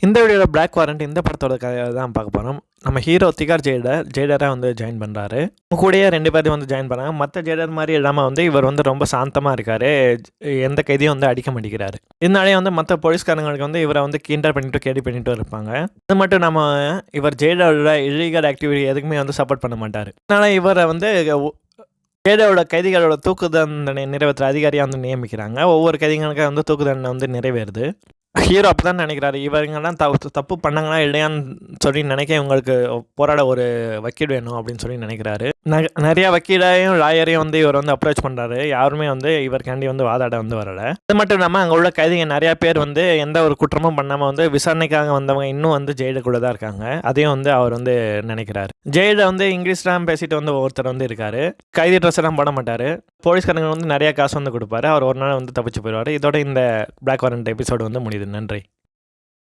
இந்த வீடியோவில் black warrant இந்த படத்தோட கதையை தான் பார்க்க போகிறோம். நம்ம ஹீரோ திகார் ஜெய்டராக வந்து ஜாயின் பண்ணுறாரு. கூடயே 2 பேரும் வந்து ஜாயின் பண்ணாங்க. மற்ற ஜெய்டர் மாதிரி இல்லாமல் வந்து இவர் வந்து ரொம்ப சாந்தமாக இருக்கார். எந்த கைதியும் வந்து அடிக்க மாட்டேங்கிறாரு. இதனாலே வந்து மற்ற போலீஸ்காரங்களுக்கு வந்து இவரை வந்து கிண்டர் பண்ணிட்டு கேடி பண்ணிட்டு இருப்பாங்க. அது மட்டும் நம்ம இவர் ஜெய்டரோட இல்லீகல் ஆக்டிவிட்டி எதுக்குமே வந்து சப்போர்ட் பண்ண மாட்டார். அதனால் இவரை வந்து ஜெய்டரோட கைதிகளோட தூக்கு தண்டனை நிறைவேற்ற அதிகாரியாக வந்து நியமிக்கிறாங்க. ஒவ்வொரு கைதிகளுக்கும் வந்து தூக்கு தண்டனை வந்து நிறைவேறுது. ஹீரோ அப்போ தான் நினைக்கிறாரு, இவங்கெல்லாம் தப்பு பண்ணாங்களா இல்லையான்னு சொல்லி நினைக்க இவங்களுக்கு போராட ஒரு வக்கீல் வேணும் அப்படின்னு சொல்லி நினைக்கிறாரு. நிறையா வக்கீலையும் லாயரையும் வந்து இவர் வந்து அப்ரோச் பண்ணுறாரு. யாருமே வந்து இவருக்காண்டி வந்து வாதாட வந்து வரலை. அது மட்டும் இல்லாமல் அங்கே உள்ள கைதிகள் நிறையா பேர் வந்து எந்த ஒரு குற்றமும் பண்ணாமல் வந்து விசாரணைக்காக வந்தவங்க இன்னும் வந்து ஜெயில கூட தான் இருக்காங்க. அதையும் வந்து அவர் வந்து நினைக்கிறாரு. ஜெயில வந்து இங்கிலீஷ்லாம் பேசிட்டு வந்து ஒருத்தர் வந்து இருக்காரு. கைதி ட்ரெஸ் எல்லாம் போட மாட்டார். போலீஸ்காரங்க வந்து நிறையா காசு வந்து கொடுப்பாரு. அவர் ஒரு நாள் வந்து தப்பிச்சு போயிடுவார். இதோட இந்த பிளாக் வாரண்ட் எபிசோடு வந்து முடியுது. நன்றி.